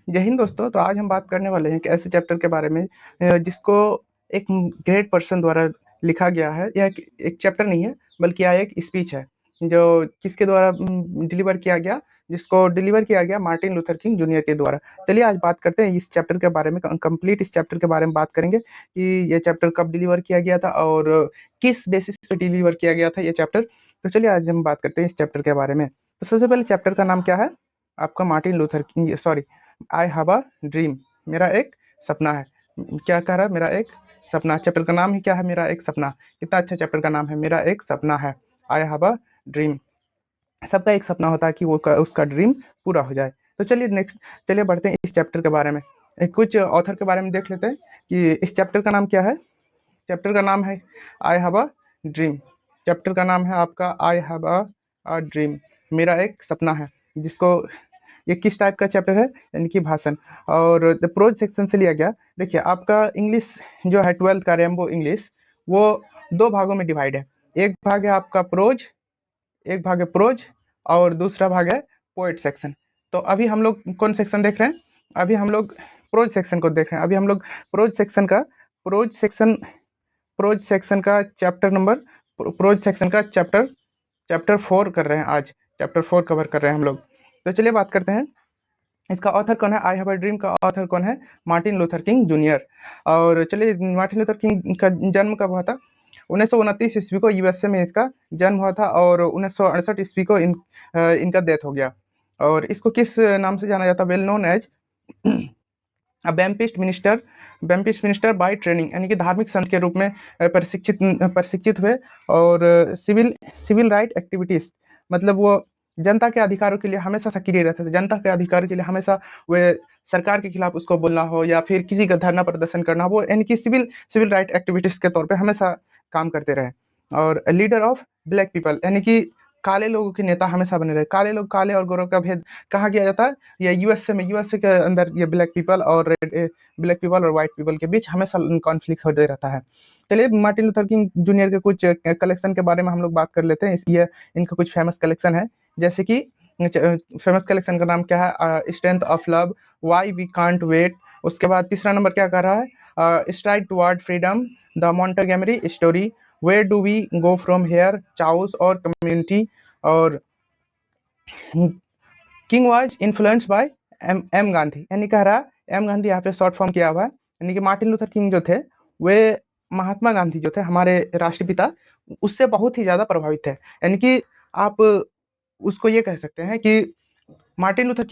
जय हिंद दोस्तों। तो आज हम बात करने वाले हैं एक ऐसे चैप्टर के बारे में जिसको एक ग्रेट पर्सन द्वारा लिखा गया है। यह एक चैप्टर नहीं है बल्कि यह एक स्पीच है जो किसके द्वारा डिलीवर किया गया, जिसको डिलीवर किया गया मार्टिन लूथर किंग जूनियर के द्वारा। चलिए आज बात करते हैं इस चैप्टर के बारे में, कंप्लीट इस चैप्टर के बारे में बात करेंगे कि यह चैप्टर कब डिलीवर किया गया था और किस बेसिस पे डिलीवर किया गया था ये चैप्टर। तो चलिए आज हम बात करते हैं इस चैप्टर के बारे में। तो सबसे पहले चैप्टर का नाम क्या है आपका? Martin Luther king, sorry, I have a dream, मेरा एक सपना है। क्या कह रहा है? मेरा एक सपना। चैप्टर का नाम ही क्या है? मेरा एक सपना। कितना अच्छा चैप्टर का नाम है, मेरा एक सपना है, आई हैव अ ड्रीम। सबका एक सपना होता है कि वो उसका ड्रीम पूरा हो जाए। तो चलिए बढ़ते हैं इस चैप्टर के बारे में। कुछ ऑथर के बारे में देख लेते हैं कि इस चैप्टर का नाम क्या है। चैप्टर का नाम है आई हैव अ ड्रीम। चैप्टर का नाम है आपका आई हैव अ ड्रीम, मेरा एक सपना है। जिसको ये किस टाइप का चैप्टर है? यानी कि भाषण। और द प्रोज सेक्शन से लिया गया। देखिए आपका इंग्लिश जो है 12th का रेम्बो इंग्लिश, वो दो भागों में डिवाइड है। एक भाग है आपका प्रोज, एक भाग है प्रोज और दूसरा भाग है पोएट सेक्शन। तो अभी हम लोग कौन सेक्शन देख रहे हैं? अभी हम लोग प्रोज सेक्शन को देख रहे हैं। अभी हम लोग प्रोज सेक्शन का चैप्टर नंबर, प्रोज सेक्शन का चैप्टर 4 कर रहे हैं आज। चैप्टर 4 कवर कर रहे हैं हम लोग। तो चलिए बात करते हैं इसका ऑथर कौन है। आई हैव अ ड्रीम का ऑथर कौन है? Martin Luther king junior. और चलिए, मार्टिन लूथर किंग का जन्म कब हुआ था? 1929 ईस्वी को यूएसए में इसका जन्म हुआ था और 1968 ईस्वी को इनका डेथ हो गया। और इसको किस नाम से जाना जाता? Well known as Baptist minister by training, यानी कि धार्मिक संत के रूप में प्रशिक्षित हुए। और सिविल राइट एक्टिविटीज, मतलब वो जनता के अधिकारों के लिए हमेशा सक्रिय रहते थे। जनता के अधिकार के लिए हमेशा वे सरकार के खिलाफ उसको बोलना हो या फिर किसी का धरना प्रदर्शन करना हो, वो यानी कि सिविल राइट एक्टिविटीज के तौर पे हमेशा काम करते रहे। और लीडर ऑफ ब्लैक पीपल, यानी कि काले लोगों के नेता हमेशा बने रहे। काले और गोरों का भेद कहाँ किया जाता है? ये यूएसए के अंदर ये ब्लैक पीपल और व्हाइट पीपल के बीच हमेशा कॉन्फ्लिक्ट होते रहता है। चलिए मार्टिन लूथर किंग जूनियर के कुछ कलेक्शन के बारे में हम लोग बात कर लेते हैं। ये इनका कुछ फेमस कलेक्शन है, जैसे कि फेमस कलेक्शन का नाम क्या है? Strength of love, why we can't wait. उसके बाद तीसरा नंबर क्या कर रहा है? Stride toward freedom, the Montgomery story, where do we go from here, chaos और कम्युनिटी। और King was influenced by M Gandhi, यानी कह रहा है एम गांधी यहाँ पे शॉर्ट फॉर्म किया हुआ है। यानी कि मार्टिन लूथर किंग जो थे वे महात्मा गांधी जो थे हमारे राष्ट्रपिता, उससे बहुत ही ज्यादा प्रभावित थे। यानी कि आप उसको ये कह सकते हैं कि मार्टिन लूथर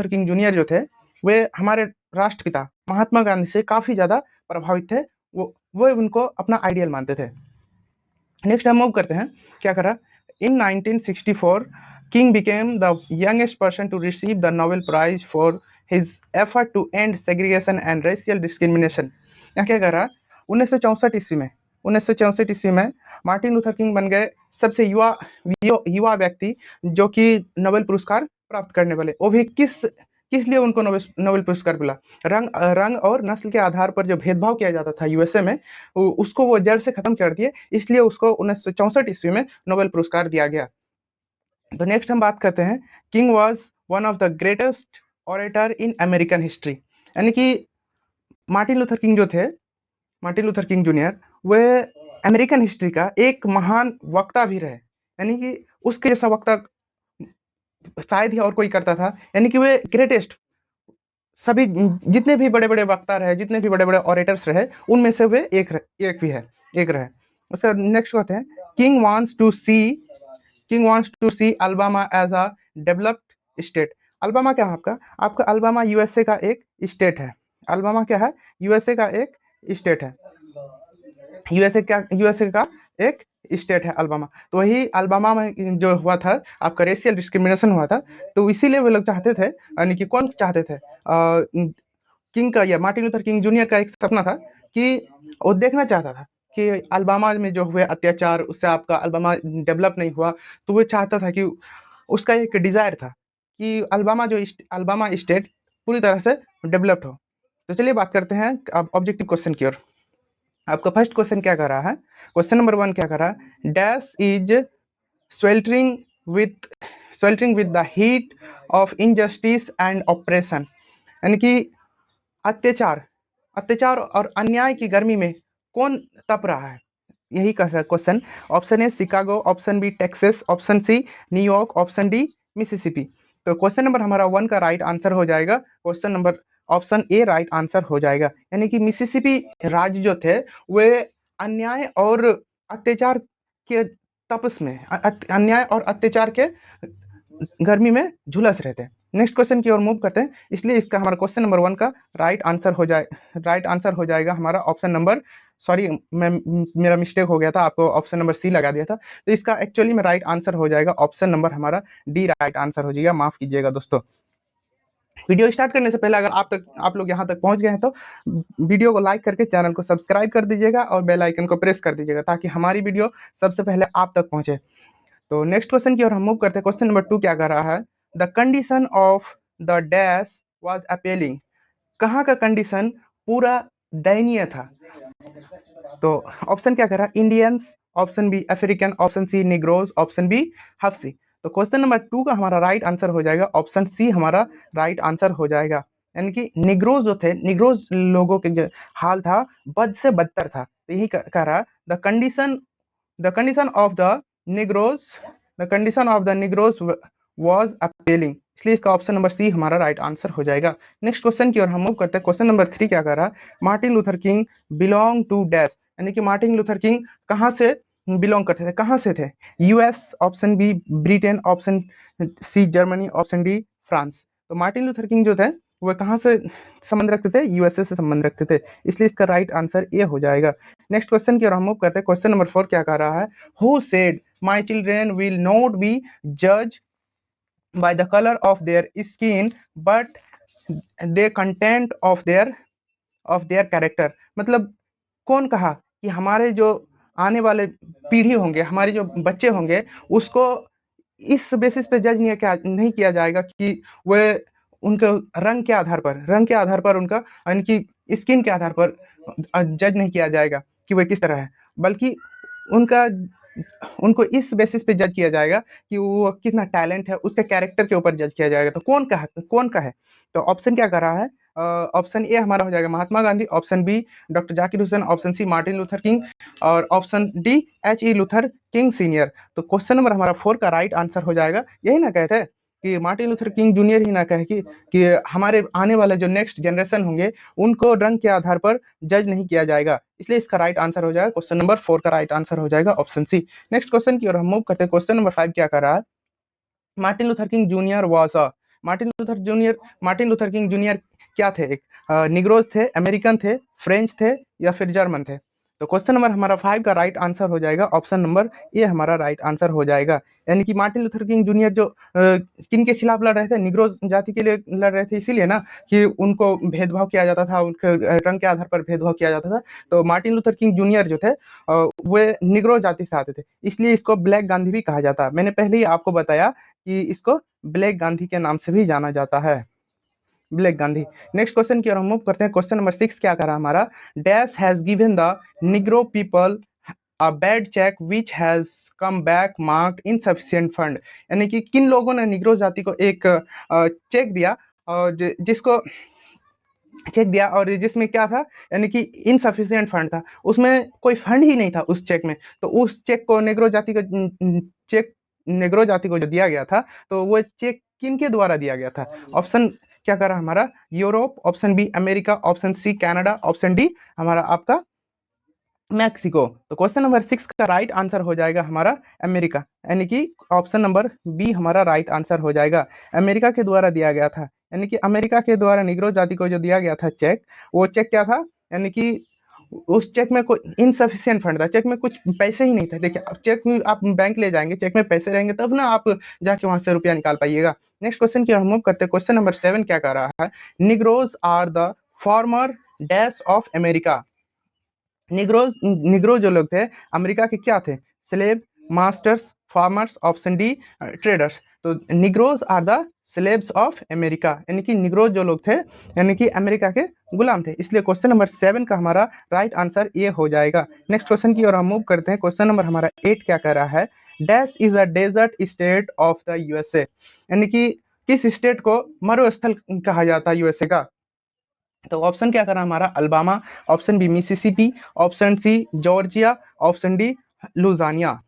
किंग जूनियर जो थे वे हमारे राष्ट्रपिता महात्मा गांधी से काफी ज्यादा प्रभावित थे। वो उनको अपना आइडियल मानते थे। नेक्स्ट हम मूव करते हैं। क्या करा? इन 1964 king became the youngest person to receive the Nobel Prize for his effort to end segregation and racial discrimination। यहाँ क्या करा? 1964 ईस्वी में मार्टिन लूथर किंग बन गए सबसे युवा व्यक्ति जो कि नोबेल पुरस्कार प्राप्त करने वाले। वो भी किस लिए उनको नोबेल पुरस्कार मिला? रंग और नस्ल के आधार पर जो भेदभाव किया जाता था यूएसए में, उसको वो जड़ से खत्म कर दिए, इसलिए उसको 1964 ईस्वी में नोबेल पुरस्कार दिया गया। तो नेक्स्ट हम बात करते हैं, king was one of the greatest orator in American history. यानी कि मार्टिन लूथर किंग जूनियर वे अमेरिकन हिस्ट्री का एक महान वक्ता भी रहे। यानी कि उसके जैसा वक्ता शायद ही और कोई करता था। यानी कि वे ग्रेटेस्ट, सभी जितने भी बड़े बड़े वक्ता रहे, जितने भी बड़े बड़े ऑरेटर्स रहे, उनमें से वे एक रहे। उसका नेक्स्ट कहते हैं, king wants to see Alabama as a developed state. Alabama क्या है आपका? आपका अल्बामा यूएसए का एक स्टेट है। अल्बामा क्या है? यूएसए का एक स्टेट है। यूएसए का एक स्टेट है अल्बामा। तो वही अल्बामा में जो हुआ था आपका रेशियल डिस्क्रिमिनेशन हुआ था, तो इसीलिए वो लोग चाहते थे, यानी कि कौन चाहते थे? किंग का या मार्टिन लूथर किंग जूनियर का एक सपना था कि वो देखना चाहता था कि अल्बामा में जो हुए अत्याचार, उससे आपका अल्बामा डेवलप नहीं हुआ। तो वो चाहता था कि उसका एक डिजायर था कि अल्बामा स्टेट पूरी तरह से डेवलप्ड हो। तो चलिए बात करते हैं अब ऑब्जेक्टिव क्वेश्चन की ओर। आपका फर्स्ट क्वेश्चन क्या कर रहा है? क्वेश्चन नंबर 1 क्या कर रहा है? Dash is sweltering with the heat of injustice and oppression। यानी कि अत्याचार अत्याचार और अन्याय की गर्मी में कौन तप रहा है, यही का question. Option A Chicago, option B Texas, option C New York, option D Mississippi. तो क्वेश्चन नंबर हमारा 1 का राइट आंसर हो जाएगा question number option A right answer हो जाएगा। यानी कि मिसिसिपी राज्य जो थे वे अन्याय और अत्याचार के तपस में अन्याय और अत्याचार के गर्मी में झुलस रहे थे। नेक्स्ट क्वेश्चन की ओर मूव करते हैं, इसलिए इसका हमारा क्वेश्चन नंबर 1 का राइट आंसर हो जाएगा हमारा ऑप्शन नंबर, सॉरी मेरा मिस्टेक हो गया था, आपको ऑप्शन नंबर सी लगा दिया था। तो इसका एक्चुअली में राइट आंसर हो जाएगा ऑप्शन नंबर हमारा डी राइट आंसर हो जाएगा। माफ कीजिएगा दोस्तों। वीडियो स्टार्ट करने से पहले अगर आप लोग यहाँ तक पहुँच गए हैं तो वीडियो को लाइक करके चैनल को सब्सक्राइब कर दीजिएगा और बेल आइकन को प्रेस कर दीजिएगा ताकि हमारी वीडियो सबसे पहले आप तक पहुँचे। तो नेक्स्ट क्वेश्चन की ओर हम मूव करते हैं। क्वेश्चन नंबर 2 क्या कर रहा है, the condition of the dash was appealing. कहाँ का कंडीशन पूरा दयनीय था। तो ऑप्शन क्या कर रहा है, Indians, option B African, option C Negroes, option B Habshi. तो क्वेश्चन नंबर 2 का हमारा राइट आंसर हो जाएगा ऑप्शन सी हमारा राइट आंसर हो जाएगा। यानी कि निग्रोज जो थे, निग्रोज लोगों के जो हाल था बद से बदतर था। तो यही कह रहा the condition of the Negroes was appealing, इसलिए इसका ऑप्शन नंबर सी हमारा राइट आंसर हो जाएगा। नेक्स्ट क्वेश्चन की ओर हम मूव करते हैं। क्वेश्चन नंबर 3 क्या कर रहा है, Martin Luther King belong to dash. यानी कि मार्टिन लूथर किंग कहाँ से बिलोंग करते थे, कहाँ से थे, US, option B Britain, option C Germany, option D France. तो मार्टिन लूथर किंग जो थे वो कहाँ से संबंध रखते थे, यूएसए से संबंध रखते थे, इसलिए इसका राइट आंसर ए हो जाएगा। नेक्स्ट क्वेश्चन की ओर हम मूव करते हैं। क्वेश्चन नंबर 4 क्या कर रहा है, who said my children will not be जज by the colour of their skin but the content of their character. मतलब कौन कहा कि हमारे जो आने वाले पीढ़ी होंगे, हमारे जो बच्चे होंगे, उसको इस बेसिस पे जज नहीं किया जाएगा कि वे उनके रंग के आधार पर उनका यानी कि स्किन के आधार पर जज नहीं किया जाएगा कि वे किस तरह है, बल्कि उनका उनको इस बेसिस पे जज किया जाएगा कि वो कितना टैलेंट है, उसके कैरेक्टर के ऊपर जज किया जाएगा। तो कौन का है। तो ऑप्शन क्या कर रहा है, ऑप्शन ए हमारा हो जाएगा Mahatma Gandhi, option B doctor Zakir Hussain, option C Martin Luther King और option D H.E. Luther King senior. तो क्वेश्चन नंबर हमारा 4 का राइट आंसर हो जाएगा। यही ना कहते कि मार्टिन लूथर किंग जूनियर ही ना कहे कि हमारे आने वाले जो नेक्स्ट जनरेशन होंगे उनको रंग के आधार पर जज नहीं किया जाएगा, इसलिए इसका राइट आंसर हो जाएगा क्वेश्चन नंबर 4 का राइट आंसर हो जाएगा ऑप्शन सी। नेक्स्ट क्वेश्चन की ओर हम मूव करते हैं। क्वेश्चन नंबर 5 क्या कर रहा है, Martin Luther king junior was a. Martin Luther king junior क्या थे, एक निग्रोज थे, अमेरिकन थे, फ्रेंच थे या फिर जर्मन थे। तो क्वेश्चन नंबर हमारा 5 का राइट आंसर हो जाएगा ऑप्शन नंबर ए हमारा राइट आंसर हो जाएगा। यानी कि मार्टिन लूथर किंग जूनियर जो किन के खिलाफ लड़ रहे थे, निग्रोज जाति के लिए लड़ रहे थे, इसीलिए ना कि उनको भेदभाव किया जाता था, उनके रंग के आधार पर भेदभाव किया जाता था। तो मार्टिन लूथर किंग जूनियर जो थे वे निग्रो जाति से आते थे, इसलिए इसको ब्लैक गांधी भी कहा जाता है। मैंने पहले ही आपको बताया कि इसको ब्लैक गांधी के नाम से भी जाना जाता है, ब्लैक गांधी। नेक्स्ट क्वेश्चन की ओर हम मूव करते हैं। क्वेश्चन नंबर 6 क्या कर रहा है हमारा, dash has given the Negro people a bad check which has come back marked insufficient fund. यानी कि किन लोगों ने निग्रो जाति को एक चेक दिया और जिसमें क्या था, यानी कि इनसफिशिएंट फंड था, उसमें कोई फंड ही नहीं था उस चेक में। तो उस चेक को नेग्रो जाति को जो दिया गया था, तो वो चेक किन के द्वारा दिया गया था। ऑप्शन क्या कर रहा है हमारा, Europe, option B America, option C Canada, option D हमारा आपका मैक्सिको। तो क्वेश्चन नंबर 6 का राइट आंसर हो जाएगा हमारा अमेरिका, यानी कि ऑप्शन नंबर बी हमारा राइट आंसर हो जाएगा। अमेरिका के द्वारा दिया गया था, यानी कि अमेरिका के द्वारा निग्रो जाति को जो दिया गया था चेक, वो चेक क्या था, यानी कि उस चेक में कोई इनसफिशियंट फंड था, चेक में कुछ पैसे ही नहीं थे। देखिए अब चेक में आप बैंक ले जाएंगे, चेक में पैसे रहेंगे तब ना आप जाके वहां से रुपया निकाल पाइएगा। नेक्स्ट क्वेश्चन की हम मूव करते हैं। क्वेश्चन नंबर 7 क्या कर रहा है, Negroes are the former dash of America. Negro जो लोग थे अमेरिका के क्या थे, slave, masters, farmers, option D traders. तो Negroes are the slaves of America, यानी कि निग्रो जो लोग थे यानी कि अमेरिका के गुलाम थे, इसलिए क्वेश्चन नंबर 7 का हमारा राइट आंसर ये हो जाएगा। नेक्स्ट क्वेश्चन की ओर हम मूव करते हैं। क्वेश्चन नंबर हमारा 8 क्या कर रहा है, dash is a desert state of the USA. यानी कि किस स्टेट को मरुस्थल कहा जाता है यूएसए का। तो ऑप्शन क्या करा हमारा Alabama, option B Mississippi, option C Georgia, option D Louisiana.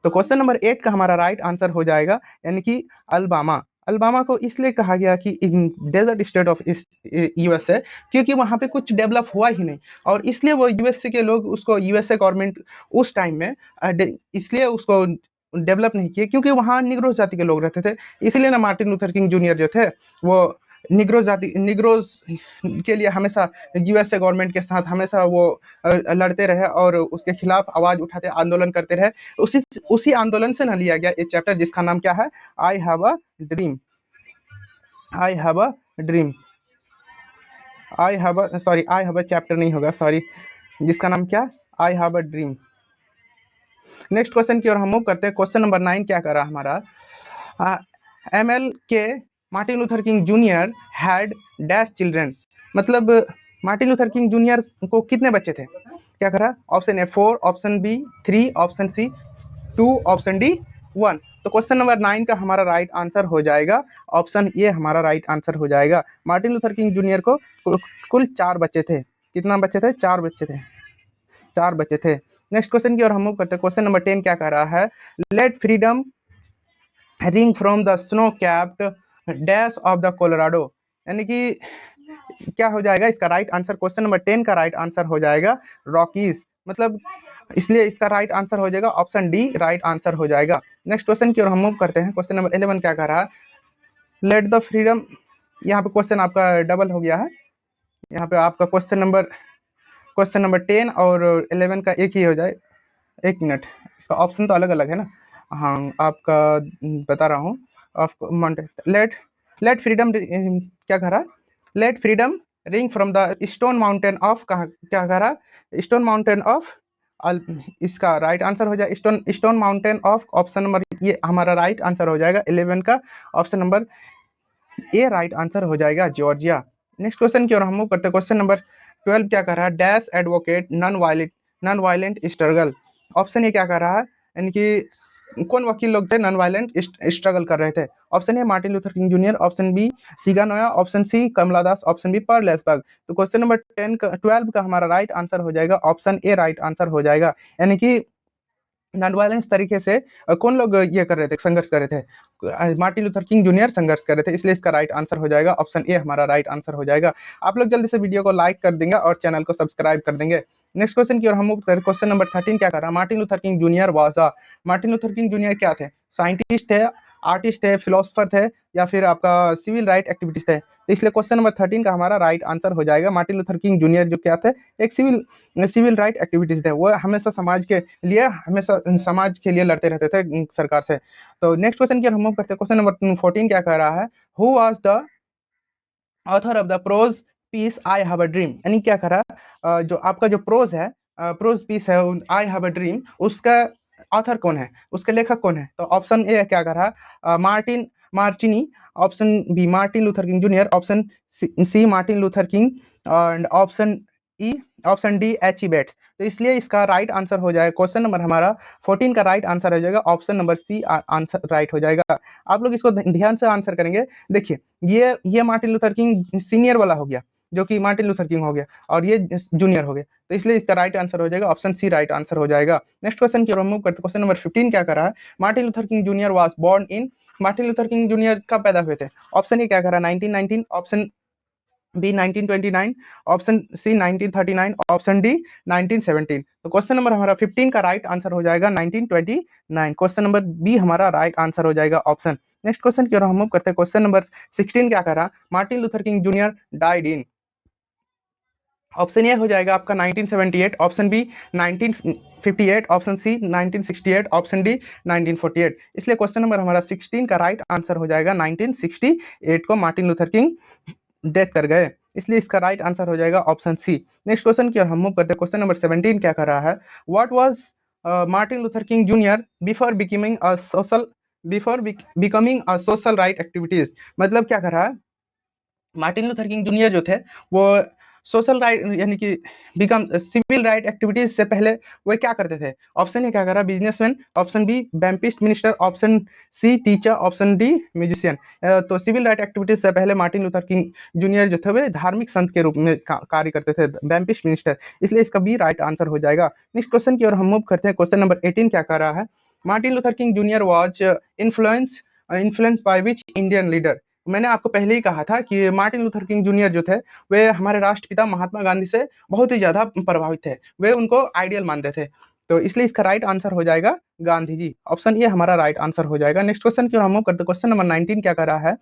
तो क्वेश्चन नंबर 8 का हमारा राइट आंसर हो जाएगा यानी कि अल्बामा। अल्बामा को इसलिए कहा गया कि डेजर्ट स्टेट ऑफ यूएसए, क्योंकि वहां पे कुछ डेवलप हुआ ही नहीं, और इसलिए वो यूएसए के लोग उसको, यूएसए गवर्नमेंट उस टाइम में इसलिए उसको डेवलप नहीं किए क्योंकि वहाँ निग्रो जाति के लोग रहते थे। इसलिए ना मार्टिन लूथर किंग जूनियर जो थे वो निग्रोज के लिए हमेशा यूएसए गवर्नमेंट के साथ हमेशा वो लड़ते रहे और उसके खिलाफ आवाज उठाते, आंदोलन करते रहे। उसी उसी आंदोलन से ना लिया गया एक चैप्टर जिसका नाम क्या है, आई have a dream. I have a dream, I have a, sorry I have a chapter नहीं होगा, सॉरी, जिसका नाम क्या, आई have a dream. Next question की ओर हम मूव करते हैं। क्वेश्चन नंबर 9 क्या कर रहा हमारा, ML K Martin Luther king Junior had dash children. मतलब मार्टिन लूथर किंग जूनियर को कितने बच्चे थे, क्या करा, option A 4, option B 3, option C 2, option D 1। तो क्वेश्चन नंबर 9 का हमारा राइट आंसर हो जाएगा ऑप्शन ए, हमारा राइट आंसर हो जाएगा। मार्टिन लूथर किंग जूनियर को कुल 4 बच्चे थे। कितना बच्चे थे, 4 बच्चे थे, 4 बच्चे थे। नेक्स्ट क्वेश्चन की ओर हम मूव करते हैं। क्वेश्चन नंबर 10 क्या कह रहा है, let freedom ring from the snow capped dash of the Colorado. यानी कि क्या हो जाएगा इसका राइट आंसर, क्वेश्चन नंबर 10 का राइट आंसर हो जाएगा रॉकीज। मतलब इसलिए इसका राइट आंसर हो जाएगा ऑप्शन डी, राइट आंसर हो जाएगा। नेक्स्ट क्वेश्चन की ओर हम मूव करते हैं। क्वेश्चन नंबर 11 क्या कह रहा है, लेट द फ्रीडम, यहाँ पे क्वेश्चन आपका डबल हो गया है। यहाँ पे आपका क्वेश्चन नंबर 10 और 11 का एक ही हो जाए। एक मिनट, इसका ऑप्शन तो अलग अलग है ना। हाँ आपका बता रहा हूँ। लेट लेट फ्रीडम क्या कह रहा, let freedom ring from the stone mountain of, कहा क्या कह रहा, स्टोन माउंटेन ऑफ, इसका राइट आंसर हो जाए stone mountain of, option number ये हमारा राइट आंसर हो जाएगा 11 का, option number A right answer हो जाएगा जॉर्जिया। नेक्स्ट क्वेश्चन की ओर हम मूव करते हैं। क्वेश्चन नंबर 12 क्या कर रहा है, dash advocate non violent struggle. Option A क्या कर रहा है, यानी कि कौन वकील लोग थे नॉन वायलेंट स्ट्रगल कर रहे थे। Option A Martin Luther king junior, option B सीगा नोया, option C Kamala Das, option B Pearl Esberg. तो क्वेश्चन नंबर 12 का हमारा राइट आंसर हो जाएगा ऑप्शन ए, राइट आंसर हो जाएगा। यानी कि नॉन वायलेंस तरीके से कौन लोग ये कर रहे थे, संघर्ष कर रहे थे, मार्टिन लूथर किंग जूनियर संघर्ष कर रहे थे, इसलिए इसका राइट आंसर हो जाएगा ऑप्शन ए, हमारा राइट आंसर हो जाएगा। आप लोग जल्दी से वीडियो को लाइक कर देंगे और चैनल को सब्सक्राइब कर देंगे। नेक्स्ट क्वेश्चन की ओर हम क्वेश्चन नंबर 13 क्या कर रहा है, Martin Luther king junior was a, Martin Luther king junior क्या थे, साइंटिस्ट थे, आर्टिस्ट थे, फिलोसफर थे, या फिर आपका सिविल राइट एक्टिविटीज थे। तो इसलिए क्वेश्चन नंबर 13 का हमारा राइट आंसर हो जाएगा मार्टिन लूथर किंग जूनियर जो क्या थे, एक सिविल राइट एक्टिविटीज थे। वो हमेशा समाज के लिए, हमेशा समाज के लिए लड़ते रहते थे सरकार से। तो नेक्स्ट क्वेश्चन की हम मूव करते हैं। क्वेश्चन नंबर 14 क्या कह रहा है, who was the author of the prose piece I have a dream. यानी क्या कह रहा है, जो आपका जो प्रोज है, प्रोज पीस है आई हैव अ ड्रीम, उसका ऑथर कौन है, उसके लेखक कौन है। तो ऑप्शन ए क्या कह रहा है, Martin Marchini, option B Martin Luther king junior, option C Martin Luther King, and option E, option D H E Bates. तो इसलिए इसका राइट आंसर हो जाएगा, क्वेश्चन नंबर हमारा 14 का राइट आंसर हो जाएगा option number C, answer right हो जाएगा। आप लोग इसको ध्यान से आंसर करेंगे। देखिए ये मार्टिन लूथर किंग सीनियर वाला हो गया, जो कि मार्टिन लूथर किंग हो गया, और ये जूनियर हो गया, तो इसलिए इसका राइट आंसर हो जाएगा ऑप्शन सी, राइट आंसर हो जाएगा। नेक्स्ट क्वेश्चन की ओर मूव करते हैं। क्वेश्चन नंबर 15 क्या कर रहा है, Martin Luther king junior was born in, Martin Luther king Junior कब पैदा हुए थे। ऑप्शन ए क्या कर रहा है 1919, option B 1929, option C 1939, option D 1917। तो क्वेश्चन नंबर हमारा 15 का राइट आंसर हो जाएगा 1929। क्वेश्चन नंबर बी हमारा राइट आंसर हो जाएगा ऑप्शन। नेक्स्ट क्वेश्चन की ओर हम मूव करते हैं। क्वेश्चन नंबर 16 क्या कर रहा, Martin Luther king Junior died in, option A हो जाएगा आपका 1978, option B 1958, option C 1968, option D 1948। इसलिए क्वेश्चन नंबर हमारा 16 का राइट आंसर हो जाएगा 1968 को मार्टिन लूथर किंग डेथ कर गए, इसलिए इसका राइट आंसर हो जाएगा ऑप्शन सी। नेक्स्ट क्वेश्चन की ओर हम मूव करते हैं। क्वेश्चन नंबर 17 क्या कर रहा है, what was Martin Luther king junior before becoming a social right activities. मतलब क्या कर रहा है, मार्टिन लूथर किंग जूनियर जो थे वो सोशल राइट यानी कि बिकम सिविल राइट एक्टिविटीज से पहले वे क्या करते थे? ऑप्शन ए क्या करा? Businessman, option B Baptist minister, option C teacher, option D musician. तो सिविल राइट एक्टिविटीज से पहले मार्टिन लूथर किंग जूनियर जो थे वे धार्मिक संत के रूप में कार्य करते थे, बैम्पिस्ट मिनिस्टर, इसलिए इसका बी राइट आंसर हो जाएगा। नेक्स्ट क्वेश्चन की ओर हम मूव करते हैं। क्वेश्चन नंबर 18 क्या कर रहा है? Martin Luther king junior was influence by which Indian leader? मैंने आपको पहले ही कहा था कि मार्टिन लूथर किंग जूनियर जो थे वे हमारे राष्ट्रपिता महात्मा गांधी से बहुत ही ज्यादा प्रभावित थे, वे उनको आइडियल मानते थे, तो इसलिए इसका राइट आंसर हो जाएगा गांधी जी। ऑप्शन ए हमारा राइट आंसर हो जाएगा। नेक्स्ट क्वेश्चन की ओर हम मूव करते हैं। क्वेश्चन नंबर 19 क्या कर रहा है?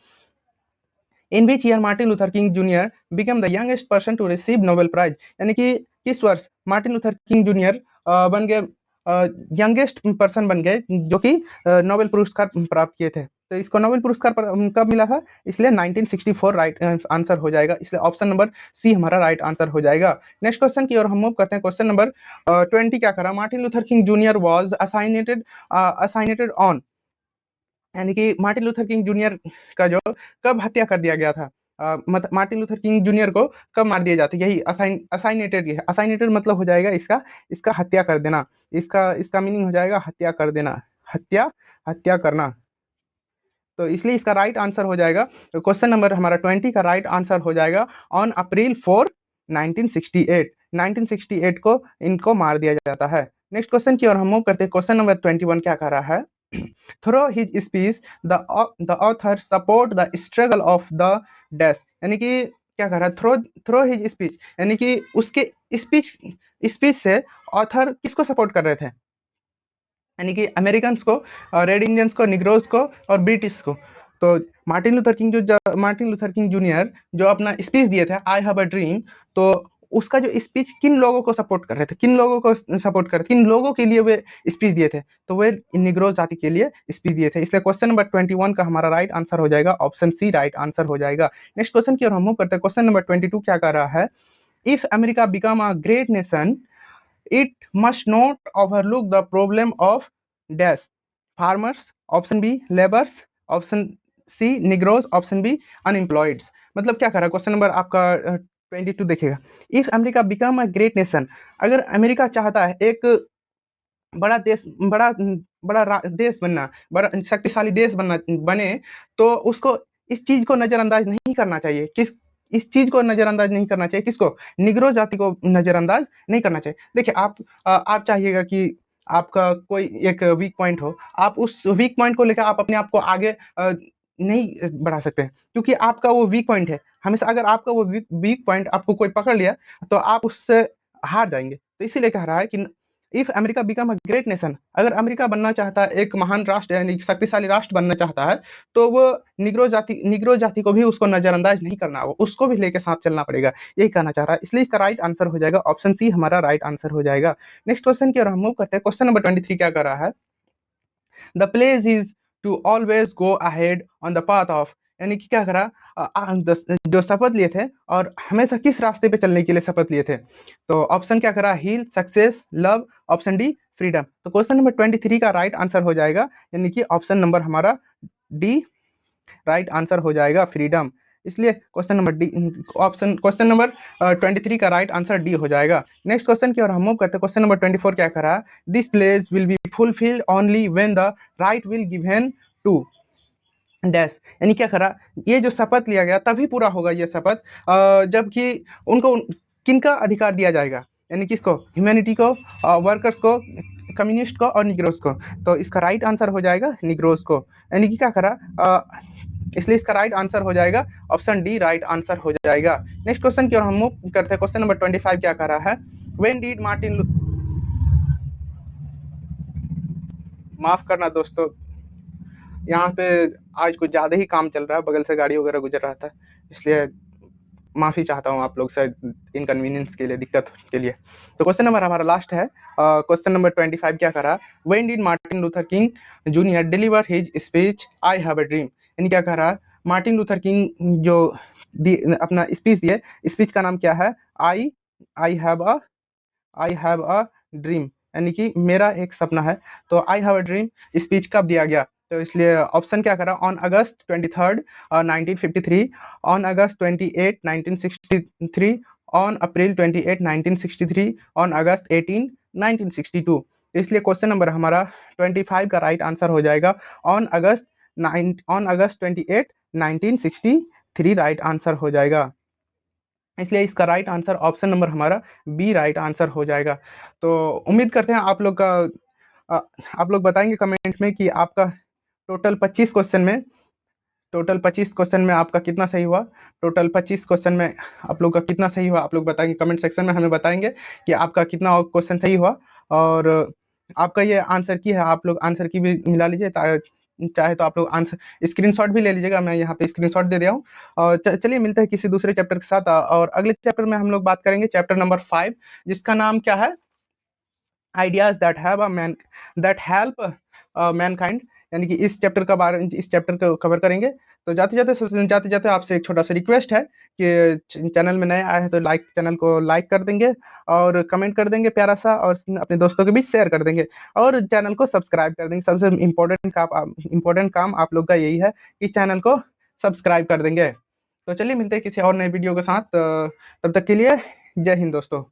In which year Martin Luther king junior become the youngest person to receive Nobel prize? यानी कि किस वर्ष मार्टिन लूथर किंग जूनियर बन गए यंगेस्ट पर्सन बन गए जो कि नोबेल पुरस्कार प्राप्त किए थे? तो इसको नोबेल पुरस्कार कब मिला था? इसलिए 1964 राइट आंसर हो जाएगा, इसलिए ऑप्शन नंबर सी हमारा राइट आंसर हो जाएगा। नेक्स्ट क्वेश्चन की ओर हम मूव करते हैं। क्वेश्चन नंबर 20 क्या करा? Martin Luther king junior was assassinated on, यानी कि मार्टिन लूथर किंग जूनियर का जो कब हत्या कर दिया गया था? मार्टिन लूथर किंग जूनियर को कब मार दिया जाता है? यही असाइनेटेड है। असाइनेटेड मतलब हो जाएगा इसका हत्या कर देना, इसका मीनिंग हो जाएगा हत्या कर देना, हत्या करना, तो इसलिए इसका राइट आंसर हो जाएगा। तो क्वेश्चन नंबर हमारा 20 का राइट आंसर हो जाएगा ऑन अप्रैल 4 1968 को इनको मार दिया जाता है। नेक्स्ट क्वेश्चन की ओर हम मूव करते हैं। क्वेश्चन नंबर 21 क्या कर रहा है? Through his speech the author support the struggle of the dash, यानी कि क्या कर रहा है? थ्रू हिज स्पीच, यानी कि उसके स्पीच से ऑथर किसको सपोर्ट कर रहे थे? यानी कि अमेरिकन को, रेड इंडियंस को, निग्रोज को और ब्रिटिश को। तो मार्टिन लूथर किंग जूनियर जो अपना स्पीच दिए थे आई हैव अ ड्रीम, तो उसका जो स्पीच किन लोगों को सपोर्ट कर रहे थे, किन लोगों के लिए वे स्पीच दिए थे? तो वे निग्रोज जाति के लिए स्पीच दिए थे, इसलिए क्वेश्चन नंबर 21 का हमारा राइट आंसर हो जाएगा, ऑप्शन सी राइट आंसर हो जाएगा। नेक्स्ट क्वेश्चन की ओर हम मूव करते हैं। क्वेश्चन नंबर 22 क्या कर रहा है? If America become a great nation it must not overlook the problem of dash farmers, option B laborers, option C negroes, option B unemployed। मतलब क्या करा? क्वेश्चन नंबर आपका 22 देखिएगा। If America become a great nation, अगर America चाहता है एक बड़ा देश देश बनना, बड़ा शक्तिशाली देश बने, तो उसको इस चीज को नजरअंदाज नहीं करना चाहिए। इस चीज को नजरअंदाज नहीं करना चाहिए, किसको? निग्रो जाति को नजरअंदाज नहीं करना चाहिए। देखिए आप चाहिएगा कि आपका कोई एक वीक पॉइंट हो, आप उस वीक पॉइंट को लेकर आप अपने आप को आगे नहीं बढ़ा सकते, क्योंकि आपका वो वीक पॉइंट है। हमेशा अगर आपका वो वीक पॉइंट आपको कोई पकड़ लिया तो आप उससे हार जाएंगे। तो इसीलिए कह रहा है कि if America become a great nation, अगर अमेरिका बनना चाहता है एक महान राष्ट्र यानी शक्तिशाली राष्ट्र बनना चाहता है, तो वो निग्रो जाति को भी उसको नजरअंदाज नहीं करना, उसको भी लेके साथ चलना पड़ेगा, यही कहना चाह रहा है। इसलिए इसका राइट आंसर हो जाएगा ऑप्शन सी हमारा राइट आंसर हो जाएगा। नेक्स्ट क्वेश्चन की ओर हम मूव करते हैं। क्वेश्चन नंबर 23 क्या कर रहा है? The place is to always go ahead on the path of, यानी कि क्या करा? जो शपथ लिए थे और हमेशा किस रास्ते पे चलने के लिए शपथ लिए थे? तो ऑप्शन क्या करा? Heal, success, love, option D freedom. तो क्वेश्चन नंबर 23 का राइट आंसर हो जाएगा, यानी कि ऑप्शन नंबर हमारा डी राइट आंसर हो जाएगा, फ्रीडम। इसलिए क्वेश्चन नंबर 23 का राइट आंसर डी हो जाएगा। नेक्स्ट क्वेश्चन की ओर हम मूव करते हैं। क्वेश्चन नंबर 24 क्या करा? This place will be fulfilled only when the right will given to dash, यानी क्या करा? ये जो शपथ लिया गया तभी पूरा होगा ये शपथ जबकि उनको किनका अधिकार दिया जाएगा, यानी किसको? ह्यूमैनिटी को, वर्कर्स को, कम्युनिस्ट को और निग्रोस को। तो इसका राइट आंसर हो जाएगा निग्रोस को, यानी कि क्या करा? इसलिए इसका राइट आंसर हो जाएगा ऑप्शन डी राइट आंसर हो जाएगा। नेक्स्ट क्वेश्चन की ओर हम मूव करते हैं। क्वेश्चन नंबर 25 क्या कर रहा है? व्हेन डिड मार्टिन, माफ करना दोस्तों, यहाँ पे आज कुछ ज़्यादा ही काम चल रहा है, बगल से गाड़ी वगैरह गुजर रहा था, इसलिए माफ़ी चाहता हूँ आप लोग से इनकन्वीनियंस के लिए, दिक्कत के लिए। तो क्वेश्चन नंबर हमारा लास्ट है। क्वेश्चन नंबर 25 क्या करा? When did Martin Luther king junior deliver his speech I have a dream, यानी क्या कह रहा? मार्टिन लूथर किंग जो अपना स्पीच दिए, स्पीच का नाम क्या है? आई हैव अ ड्रीम, यानी कि मेरा एक सपना है। तो आई हैव अ ड्रीम स्पीच कब दिया गया? तो इसलिए ऑप्शन क्या करा? On August 23 1953, on August 28 1963, on April 28 1963, on August 18 1962। इसलिए क्वेश्चन नंबर हमारा 25 का राइट आंसर हो जाएगा ऑन अगस्त 28 1963 राइट आंसर हो जाएगा। इसलिए इसका राइट आंसर ऑप्शन नंबर हमारा बी राइट आंसर हो जाएगा। तो उम्मीद करते हैं आप लोग का आप लोग बताएंगे कमेंट में कि आपका टोटल 25 क्वेश्चन में आपका कितना सही हुआ। टोटल 25 क्वेश्चन में आप लोग का कितना सही हुआ, आप लोग बताएंगे कमेंट सेक्शन में, हमें बताएंगे कि आपका कितना क्वेश्चन सही हुआ। और आपका ये आंसर की है, आप लोग आंसर की भी मिला लीजिए, चाहे तो आप लोग आंसर स्क्रीनशॉट भी ले लीजिएगा, मैं यहाँ पे स्क्रीनशॉट दे दिया हूँ। और चलिए मिलते हैं किसी दूसरे चैप्टर के साथ, और अगले चैप्टर में हम लोग बात करेंगे चैप्टर नंबर 5, जिसका नाम क्या है, आइडियाज दैट हेल्प मैनकाइंड। यानी कि इस चैप्टर को कवर करेंगे। तो जाते जाते आपसे एक छोटा सा रिक्वेस्ट है कि चैनल में नए आए हैं तो चैनल को लाइक कर देंगे और कमेंट कर देंगे प्यारा सा, और अपने दोस्तों के बीच शेयर कर देंगे और चैनल को सब्सक्राइब कर देंगे। सबसे इम्पोर्टेंट काम आप लोग का यही है कि चैनल को सब्सक्राइब कर देंगे। तो चलिए मिलते हैं किसी और नए वीडियो के साथ, तब तक के लिए जय हिंद दोस्तों।